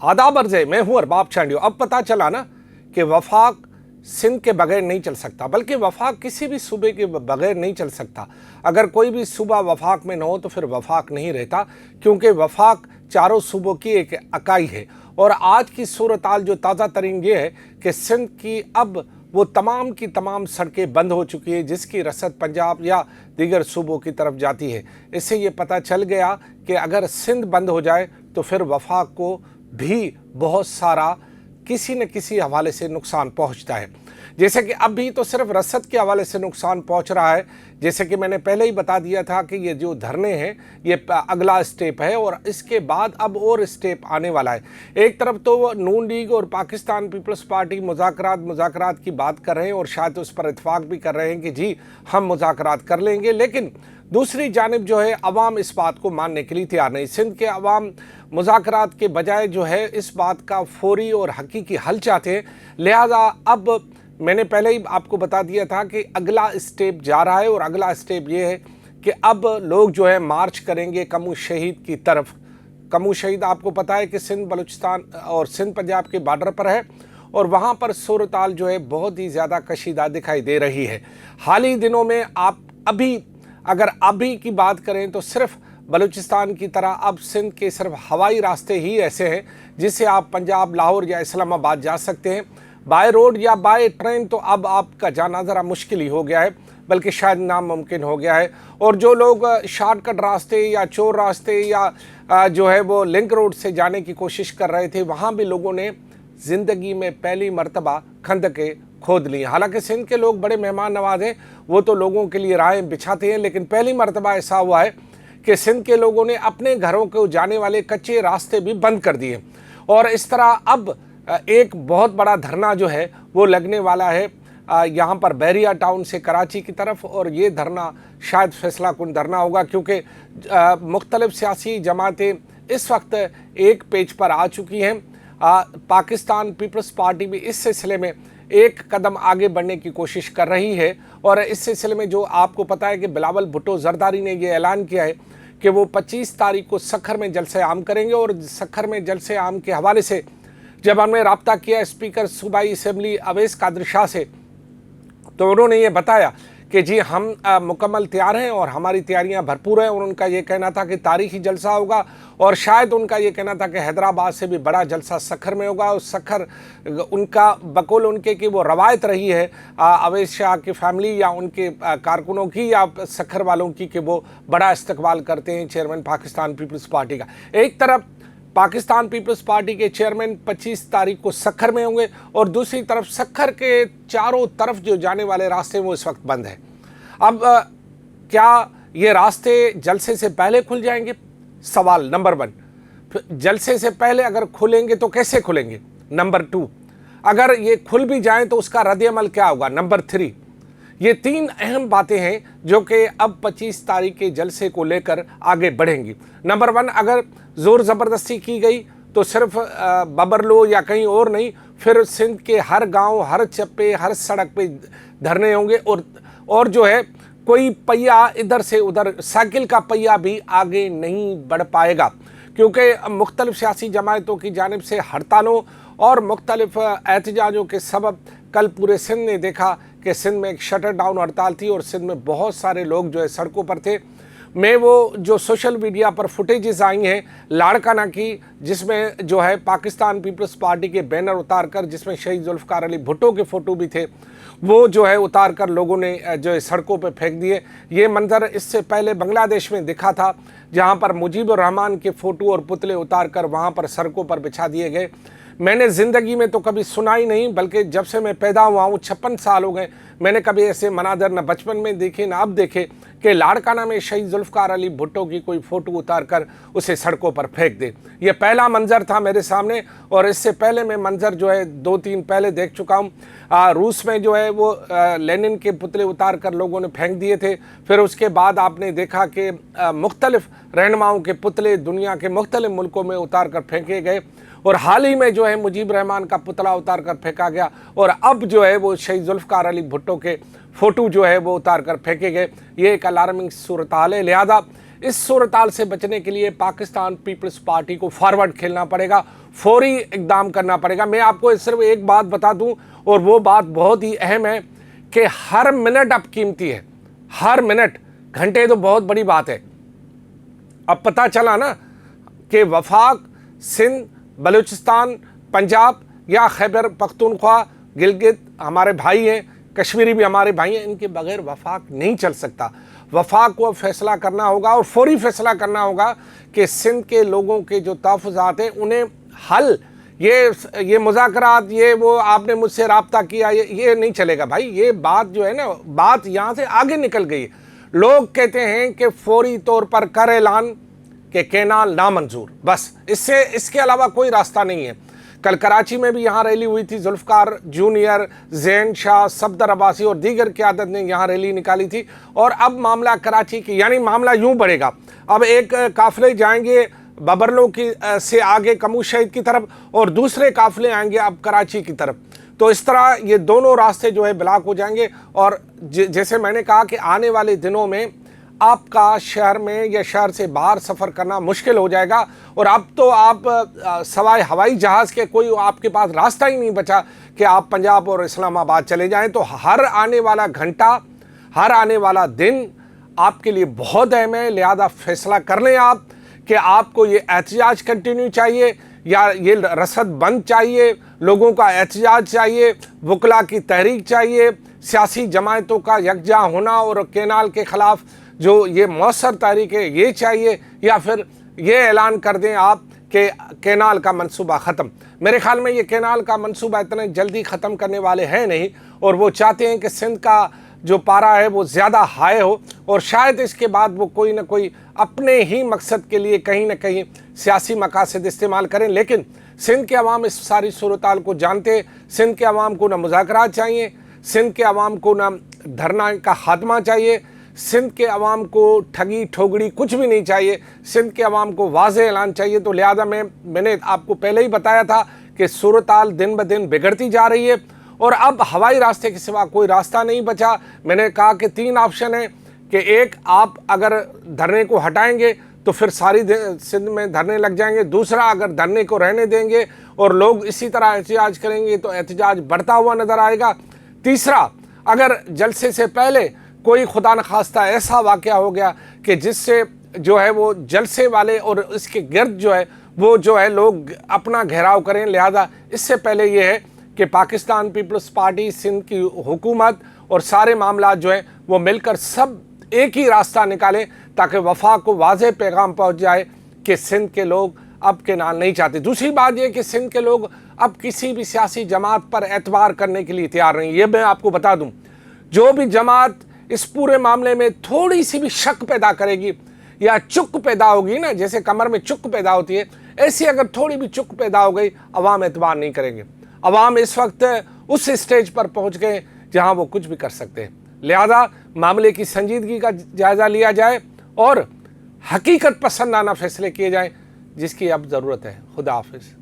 आदाब अर्ज़ है, मैं हूं अरबाब चांडियो। अब पता चला ना कि वफाक सिंध के बगैर नहीं चल सकता, बल्कि वफाक किसी भी सूबे के बगैर नहीं चल सकता। अगर कोई भी सूबा वफाक में न हो तो फिर वफाक नहीं रहता, क्योंकि वफाक चारों सूबों की एक इकाई है। और आज की सूरत हाल जो ताज़ा तरीन ये है कि सिंध की अब वो तमाम की तमाम सड़कें बंद हो चुकी है, जिसकी रसद पंजाब या दीगर सूबों की तरफ जाती है। इससे ये पता चल गया कि अगर सिंध बंद हो जाए तो फिर वफाक को भी बहुत सारा किसी न किसी हवाले से नुकसान पहुंचता है। जैसे कि अभी तो सिर्फ रसद के हवाले से नुकसान पहुंच रहा है। जैसे कि मैंने पहले ही बता दिया था कि ये जो धरने हैं ये अगला स्टेप है, और इसके बाद अब और स्टेप आने वाला है। एक तरफ तो नून लीग और पाकिस्तान पीपल्स पार्टी मुज़ाकरात की बात कर रहे हैं, और शायद उस पर इत्फाक भी कर रहे हैं कि जी हम मुज़ाकरात कर लेंगे, लेकिन दूसरी जानिब जो है अवाम इस बात को मानने के लिए तैयार नहीं। सिंध के अवाम मुज़ाकरात के बजाय जो है इस बात का फौरी और हकीकी हल चाहते हैं। लिहाजा अब मैंने पहले ही आपको बता दिया था कि अगला स्टेप जा रहा है, और अगला स्टेप ये है कि अब लोग जो है मार्च करेंगे कमू शहीद की तरफ। कमू शहीद आपको पता है कि सिंध बलूचिस्तान और सिंध पंजाब के बॉर्डर पर है, और वहाँ पर सूरत हाल जो है बहुत ही ज़्यादा कशीदा दिखाई दे रही है। हाल ही दिनों में अगर अभी की बात करें तो सिर्फ बलूचिस्तान की तरह अब सिंध के सिर्फ हवाई रास्ते ही ऐसे हैं जिससे आप पंजाब, लाहौर या इस्लामाबाद जा सकते हैं। बाय रोड या बाय ट्रेन तो अब आपका जाना ज़रा मुश्किल ही हो गया है, बल्कि शायद नामुमकिन हो गया है। और जो लोग शॉर्टकट रास्ते या चोर रास्ते या जो है वो लिंक रोड से जाने की कोशिश कर रहे थे, वहाँ भी लोगों ने ज़िंदगी में पहली मरतबा खंदकें खोद ली। हालांकि सिंध के लोग बड़े मेहमान नवाज हैं, वो तो लोगों के लिए राहें बिछाते हैं, लेकिन पहली मरतबा ऐसा हुआ है कि सिंध के लोगों ने अपने घरों को जाने वाले कच्चे रास्ते भी बंद कर दिए। और इस तरह अब एक बहुत बड़ा धरना जो है वो लगने वाला है यहाँ पर बैरिया टाउन से कराची की तरफ। और ये धरना शायद फैसला कुन धरना होगा, क्योंकि मुख्तलिफ सियासी जमातें इस वक्त एक पेज पर आ चुकी हैं। पाकिस्तान पीपल्स पार्टी भी इस सिलसिले में एक कदम आगे बढ़ने की कोशिश कर रही है। और इस सिलसिले में जो आपको पता है कि बिलावल भुट्टो जरदारी ने ये ऐलान किया है कि वो 25 तारीख को सखर में जलसे आम करेंगे। और सखर में जलसे आम के हवाले से जब हमने रब्ता किया स्पीकर सूबाई असम्बली अवैस कादर शाह से, तो उन्होंने ये बताया कि जी हम मुकम्मल तैयार हैं और हमारी तैयारियां भरपूर हैं। और उनका ये कहना था कि तारीखी जलसा होगा, और शायद उनका ये कहना था कि हैदराबाद से भी बड़ा जलसा सखर में होगा। और सखर उनका बकौल उनके कि वो रवायत रही है अवैस शाह की फैमिली या उनके कारकुनों की या सखर वालों की कि वो बड़ा इस्तकबाल करते हैं चेयरमैन पाकिस्तान पीपल्स पार्टी का। एक तरफ पाकिस्तान पीपल्स पार्टी के चेयरमैन 25 तारीख को सखर में होंगे, और दूसरी तरफ सखर के चारों तरफ जो जाने वाले रास्ते वो इस वक्त बंद है। अब क्या ये रास्ते जलसे से पहले खुल जाएंगे? सवाल नंबर 1। जलसे से पहले अगर खुलेंगे तो कैसे खुलेंगे? नंबर 2, अगर ये खुल भी जाएं तो उसका रद्द-ए-अमल क्या होगा? नंबर 3। ये 3 अहम बातें हैं जो कि अब 25 तारीख के जलसे को लेकर आगे बढ़ेंगी। नंबर 1, अगर ज़ोर ज़बरदस्ती की गई तो सिर्फ बबरलो या कहीं और नहीं, फिर सिंध के हर गांव, हर चप्पे, हर सड़क पे धरने होंगे। और जो है कोई पहिया इधर से उधर, साइकिल का पहिया भी आगे नहीं बढ़ पाएगा, क्योंकि मुख्तलिफ सियासी जमातों की जानिब से हड़तालों और मुख्तलिफ एहतजाजों के सबब कल पूरे सिंध ने देखा कि सिंध में एक शटर डाउन हड़ताल थी, और सिंध में बहुत सारे लोग जो है सड़कों पर थे। मैं वो जो सोशल मीडिया पर फुटेजेस आई हैं लाड़काना की, जिसमें जो है पाकिस्तान पीपल्स पार्टी के बैनर उतार कर, जिसमें शहीद जुल्फ़िकार अली भुट्टो के फ़ोटो भी थे, वो जो है उतार कर लोगों ने जो है सड़कों पर फेंक दिए। ये मंजर इससे पहले बांग्लादेश में दिखा था, जहाँ पर मुजीबुर रहमान के फ़ोटो और पुतले उतार कर वहाँ पर सड़कों पर बिछा दिए गए। मैंने ज़िंदगी में तो कभी सुना ही नहीं, बल्कि जब से मैं पैदा हुआ हूँ 56 साल हो गए, मैंने कभी ऐसे मनाजर न बचपन में देखे न अब देखे कि लाड़काना में शहीद जुल्फ़िकार अली भुट्टो की कोई फ़ोटो उतार कर उसे सड़कों पर फेंक दे। ये पहला मंजर था मेरे सामने, और इससे पहले मैं मंजर जो है 2-3 पहले देख चुका हूँ। रूस में जो है वो लेनिन के पुतले उतार कर लोगों ने फेंक दिए थे। फिर उसके बाद आपने देखा कि मुख्तलिफ रहनुमाओं के पुतले दुनिया के मुख्तलिफ मुल्कों में उतार कर फेंके गए, और हाल ही में जो है मुजीब रहमान का पुतला उतार कर फेंका गया, और अब जो है वो शहीद जुल्फ़िकार अली भुट्टो के फ़ोटो जो है वो उतार कर फेंके गए। ये एक अलार्मिंग सूरत हाल है। लिहाजा اس صورتحال سے بچنے کے لیے پاکستان پیپلز پارٹی کو فارورڈ کھیلنا پڑے گا، فوری اقدام کرنا پڑے گا۔ میں آپ کو صرف ایک بات بتا دوں، اور وہ بات بہت ہی اہم ہے کہ ہر منٹ اب قیمتی ہے، ہر منٹ، گھنٹے تو بہت بڑی بات ہے۔ اب پتہ چلا نا کہ وفاق، سندھ، بلوچستان، پنجاب یا خیبر پختونخوا، گلگت ہمارے بھائی ہیں، کشمیری بھی ہمارے بھائی ہیں، ان کے بغیر وفاق نہیں چل سکتا۔ وفاق کو فیصلہ کرنا ہوگا اور فوری فیصلہ کرنا ہوگا کہ سندھ کے لوگوں کے جو تحفظات ہیں انہیں حل، یہ مذاکرات، یہ وہ آپ نے مجھ سے رابطہ کیا، یہ نہیں چلے گا بھائی۔ یہ بات جو ہے نا، بات یہاں سے آگے نکل گئی۔ لوگ کہتے ہیں کہ فوری طور پر کر اعلان کہ کینال نامنظور، بس اس کے علاوہ کوئی راستہ نہیں ہے۔ کل کراچی میں بھی یہاں ریلی ہوئی تھی، ذوالفقار جونیئر، زین شاہ، صفدر عباسی اور دیگر قیادت نے یہاں ریلی نکالی تھی، اور اب معاملہ کراچی کی، یعنی معاملہ یوں بڑھے گا۔ اب ایک قافلے جائیں گے ببرلو کی سے آگے کمو شہید کی طرف، اور دوسرے قافلے آئیں گے اب کراچی کی طرف۔ تو اس طرح یہ دونوں راستے جو ہے بلاک ہو جائیں گے، اور جیسے میں نے کہا کہ آنے والے دنوں میں آپ کا شہر میں یا شہر سے باہر سفر کرنا مشکل ہو جائے گا، اور اب تو آپ سوائے ہوائی جہاز کے کوئی آپ کے پاس راستہ ہی نہیں بچا کہ آپ پنجاب اور اسلام آباد چلے جائیں۔ تو ہر آنے والا گھنٹہ، ہر آنے والا دن آپ کے لیے بہت اہم ہے، لہذا فیصلہ کر لیں آپ کہ آپ کو یہ احتجاج کنٹینیو چاہیے یا یہ رسد بند چاہیے، لوگوں کا احتجاج چاہیے، وکلاء کی تحریک چاہیے، سیاسی جماعتوں کا یکجا ہونا اور کینال کے خلاف جو یہ مؤثر تحریک ہے یہ چاہیے، یا پھر یہ اعلان کر دیں آپ کہ کینال کا منصوبہ ختم۔ میرے خیال میں یہ کینال کا منصوبہ اتنے جلدی ختم کرنے والے ہیں نہیں، اور وہ چاہتے ہیں کہ سندھ کا جو پارا ہے وہ زیادہ ہائی ہو، اور شاید اس کے بعد وہ کوئی نہ کوئی اپنے ہی مقصد کے لیے کہیں نہ کہیں سیاسی مقاصد استعمال کریں۔ لیکن سندھ کے عوام اس ساری صورتحال کو جانتے، سندھ کے عوام کو نہ مذاکرات چاہیے، سندھ کے عوام کو نہ دھرنا کا خاتمہ چاہیے، سندھ کے عوام کو ٹھگی ٹھوگڑی کچھ بھی نہیں چاہیے، سندھ کے عوام کو واضح اعلان چاہیے۔ تو لہذا میں نے آپ کو پہلے ہی بتایا تھا کہ صورتحال دن بدن بگڑتی جا رہی ہے، اور اب ہوائی راستے کے سوا کوئی راستہ نہیں بچا۔ میں نے کہا کہ 3 آپشن ہیں، کہ ایک، آپ اگر دھرنے کو ہٹائیں گے تو پھر ساری سندھ میں دھرنے لگ جائیں گے، دوسرا اگر دھرنے کو رہنے دیں گے اور لوگ اسی طرح احتجاج کریں گے تو احتجاج بڑھتا ہوا نظر آئے گا، تیسرا اگر جلسے سے پہلے کوئی خدا نخواستہ ایسا واقعہ ہو گیا کہ جس سے جو ہے وہ جلسے والے اور اس کے گرد جو ہے لوگ اپنا گھیراؤ کریں، لہذا اس سے پہلے یہ ہے کہ پاکستان پیپلز پارٹی، سندھ کی حکومت اور سارے معاملات جو ہیں وہ مل کر سب ایک ہی راستہ نکالیں تاکہ وفاق کو واضح پیغام پہنچ جائے کہ سندھ کے لوگ اب کینال نہیں چاہتے۔ دوسری بات یہ کہ سندھ کے لوگ اب کسی بھی سیاسی جماعت پر اعتبار کرنے کے لیے تیار نہیں۔ یہ میں آپ کو بتا دوں، جو بھی جماعت اس پورے معاملے میں تھوڑی سی بھی شک پیدا کرے گی یا چک پیدا ہوگی نا، جیسے کمر میں چک پیدا ہوتی ہے، ایسی اگر تھوڑی بھی چک پیدا ہو گئی، عوام اعتبار نہیں کریں گے۔ عوام اس وقت اس اسٹیج پر پہنچ گئے جہاں وہ کچھ بھی کر سکتے ہیں، لہذا معاملے کی سنجیدگی کا جائزہ لیا جائے اور حقیقت پسندانہ فیصلے کیے جائیں، جس کی اب ضرورت ہے۔ خدا حافظ۔